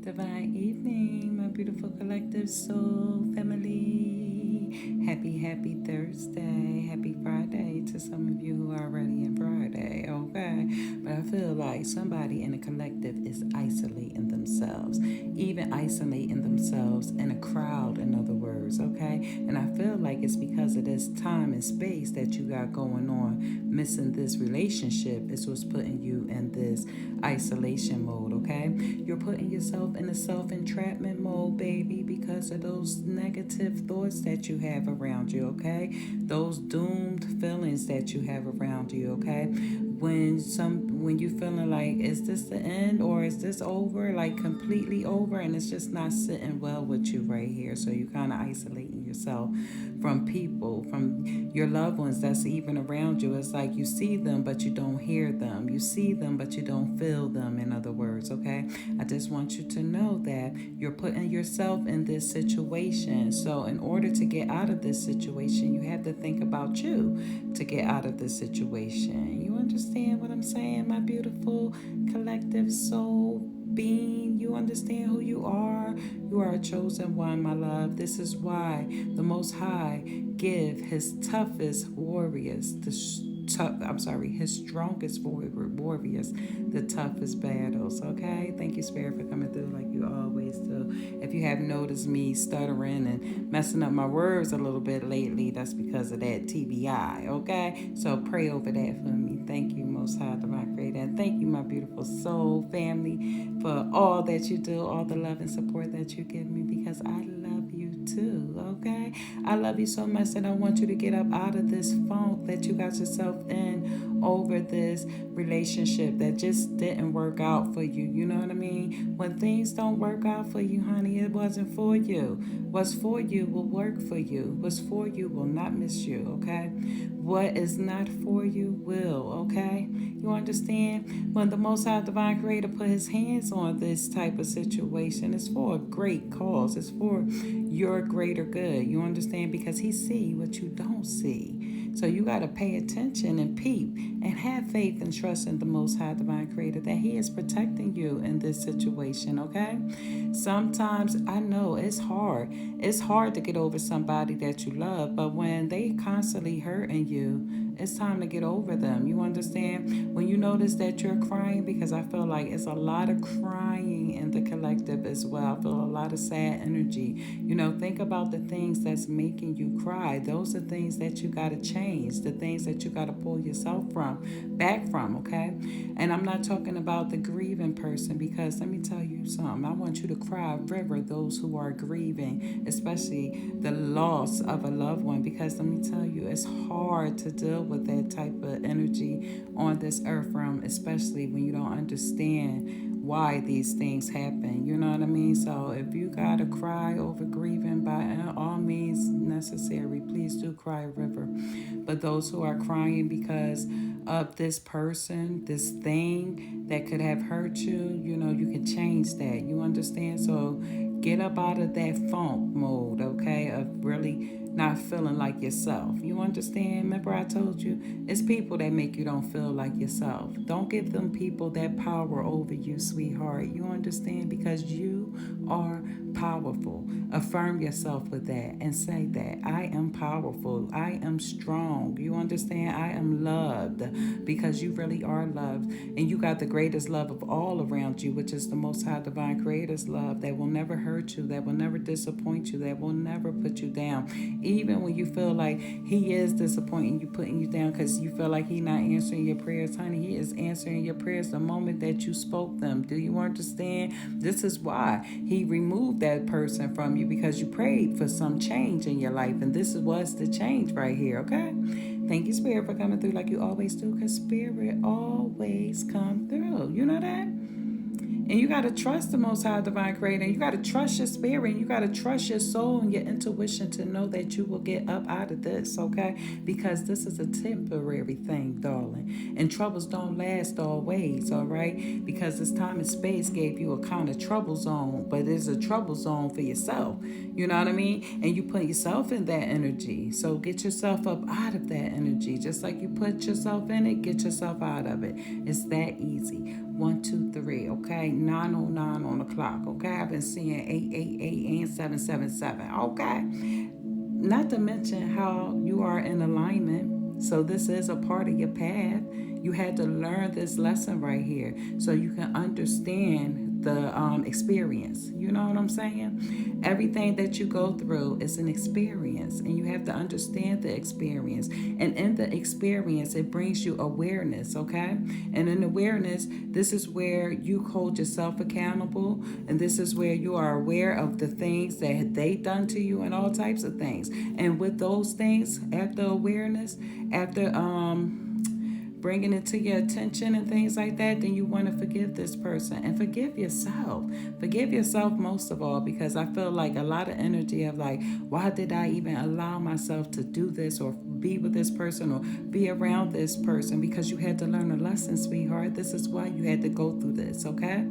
Divine evening, my beautiful collective soul family. Happy Thursday. Happy Friday to some of you who are already in Friday, okay? But I feel like somebody in the collective is isolating themselves, even isolating themselves in a crowd, in other words, okay? And I feel like it's because of this time and space that you got going on. Missing this relationship is what's putting you in this isolation mode, okay? You're putting yourself in a self entrapment mode, baby, because of those negative thoughts that you have around you, okay? Those doomed feelings that you have around you, okay? When you feeling like, is this the end or is this over, like completely over, and it's just not sitting well with you right here. So you kind of isolating yourself from people, from your loved ones that's even around you. It's like you see them but you don't hear them, you see them but you don't feel them, in other words, okay? I just want you to know that you're putting yourself in this situation. So in order to get out of this situation, you have to think about you to get out of this situation. You understand what I'm saying, my beautiful collective soul being? You understand who you are? You are a chosen one, my love. This is why the Most High give his toughest warriors his strongest warriors the toughest battles, okay? Thank you, Spirit, for coming through like you always do. If you have noticed me stuttering and messing up my words a little bit lately, that's because of that TBI, okay? So pray over that for me. Thank you, Most High Divine Creator. And thank you, my beautiful soul family, for all that you do, all the love and support that you give me, because I love you too, okay? I love you so much that I want you to get up out of this funk that you got yourself in over this relationship that just didn't work out for you. You know what I mean? When things don't work out for you, honey, it wasn't for you. What's for you will work for you. What's for you will not miss you, okay? What is not for you will, okay? You understand? When the Most High Divine Creator put his hands on this type of situation, it's for a great cause. It's for your greater good. You understand? Because he see what you don't see. So you got to pay attention and peep and have faith and trust in the Most High Divine Creator that he is protecting you in this situation, okay? Sometimes I know it's hard. It's hard to get over somebody that you love, but when they constantly hurting you, it's time to get over them. You understand? When you notice that you're crying, because I feel like it's a lot of crying in the collective as well. I feel a lot of sad energy. Think about the things that's making you cry. Those are things that you got to change, the things that you got to pull yourself back from, okay? And I'm not talking about the grieving person, because let me tell you something. I want you to cry a river, those who are grieving, especially the loss of a loved one, because let me tell you, it's hard to deal with that type of energy on this earth realm, especially when you don't understand why these things happen. You know what I mean? So if you gotta cry over grieving, by all means necessary, please do cry a river. But those who are crying because of this person, this thing that could have hurt you, you can change that. You understand? So get up out of that funk mode, okay, of really not feeling like yourself. You understand? Remember I told you, it's people that make you don't feel like yourself. Don't give them people that power over you, sweetheart. You understand? Because you are powerful. Affirm yourself with that and say that I am powerful. I am strong. You understand? I am loved, because you really are loved. And you got the greatest love of all around you, which is the Most High Divine Creator's love that will never hurt you, that will never disappoint you, that will never put you down. Even when you feel like he is disappointing you, putting you down, because you feel like he not answering your prayers, honey, he is answering your prayers the moment that you spoke them. Do you understand? This is why he removed that person from you, because you prayed for some change in your life, and this was the change right here, okay? Thank you, Spirit, for coming through like you always do, because Spirit always come through. You know that? And you got to trust the Most High Divine Creator. You got to trust your spirit. You got to trust your soul and your intuition to know that you will get up out of this, okay? Because this is a temporary thing, darling. And troubles don't last always, all right? Because this time and space gave you a kind of trouble zone, but it's a trouble zone for yourself. You know what I mean? And you put yourself in that energy. So get yourself up out of that energy. Just like you put yourself in it, get yourself out of it. It's that easy. 1, 2, 3, okay? 909 on the clock, okay? I've been seeing 888 and 777, okay? Not to mention how you are in alignment. So this is a part of your path. You had to learn this lesson right here so you can understand the experience. You know what I'm saying? Everything that you go through is an experience, and you have to understand the experience. And in the experience, it brings you awareness, okay? And in awareness, this is where you hold yourself accountable, and this is where you are aware of the things that they done to you and all types of things. And with those things, after awareness, after bringing it to your attention and things like that, then you want to forgive this person and forgive yourself. Forgive yourself most of all, because I feel like a lot of energy of like, why did I even allow myself to do this or be with this person or be around this person? Because you had to learn a lesson, sweetheart. This is why you had to go through this, okay?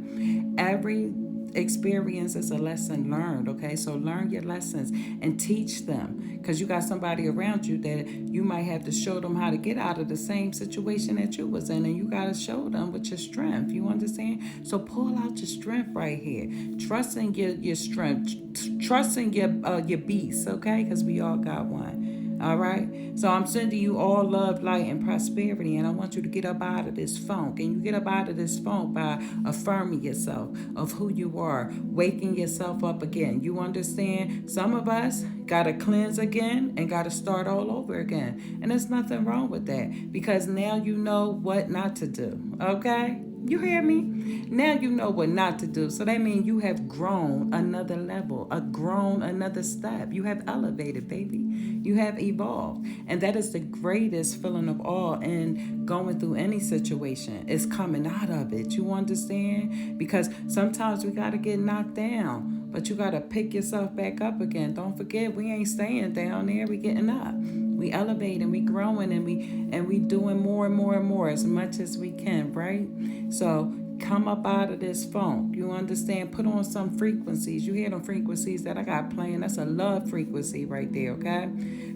Every experience is a lesson learned, okay? So learn your lessons and teach them, because you got somebody around you that you might have to show them how to get out of the same situation that you was in, and you got to show them with your strength. You understand? So pull out your strength right here. Trust in your strength. Trust in your beast, okay? Because we all got one. All right. So I'm sending you all love, light, and prosperity. And I want you to get up out of this funk. And you get up out of this funk by affirming yourself of who you are, waking yourself up again. You understand? Some of us got to cleanse again and got to start all over again. And there's nothing wrong with that, because now you know what not to do. Okay? You hear me? Now you know what not to do. So that means you have grown another level, grown another step. You have elevated, baby. You have evolved. And that is the greatest feeling of all in going through any situation, is coming out of it. You understand? Because sometimes we got to get knocked down, but you got to pick yourself back up again. Don't forget, we ain't staying down there. We getting up. We elevate and we growing, and we doing more and more and more as much as we can, right? So come up out of this funk. You understand? Put on some frequencies. You hear them frequencies that I got playing? That's a love frequency right there, okay?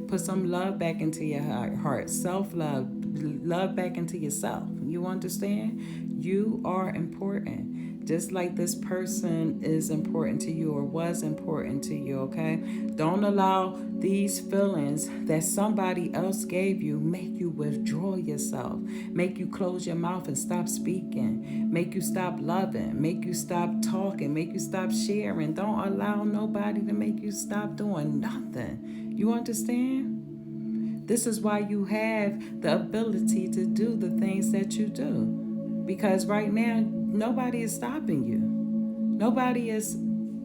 Put some love back into your heart. Self-love. Love back into yourself. You understand? You are important. Just like this person is important to you or was important to you, okay? Don't allow these feelings that somebody else gave you make you withdraw yourself, make you close your mouth and stop speaking, make you stop loving, make you stop talking, make you stop sharing. Don't allow nobody to make you stop doing nothing. You understand? This is why you have the ability to do the things that you do. Because right now, nobody is stopping you. Nobody is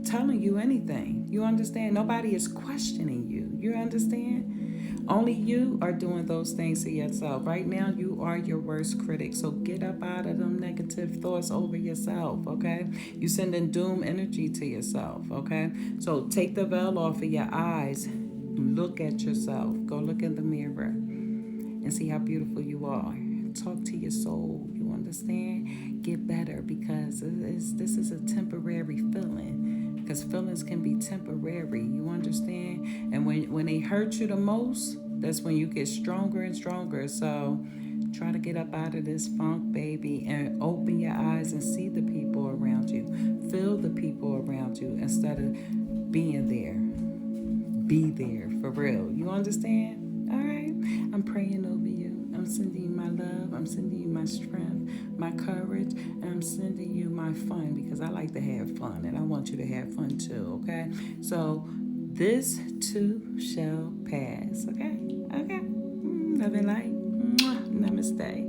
telling you anything. You understand? Nobody is questioning you. You understand? Only you are doing those things to yourself. Right now, you are your worst critic. So get up out of them negative thoughts over yourself, okay? You sending doom energy to yourself, okay? So take the veil off of your eyes. Look at yourself. Go look in the mirror and see how beautiful you are. Talk to your soul. You understand? Get better, because this is a temporary feeling. Because feelings can be temporary. You understand? And when they hurt you the most, that's when you get stronger and stronger. So try to get up out of this funk, baby, and open your eyes and see the people around you. Feel the people around you instead of being there. Be there for real. You understand? All right. I'm praying over you. I'm sending you my love. I'm sending you my strength, my courage, and I'm sending you my fun, because I like to have fun, and I want you to have fun too, okay? So this too shall pass, okay? Okay? Love and light. Namaste.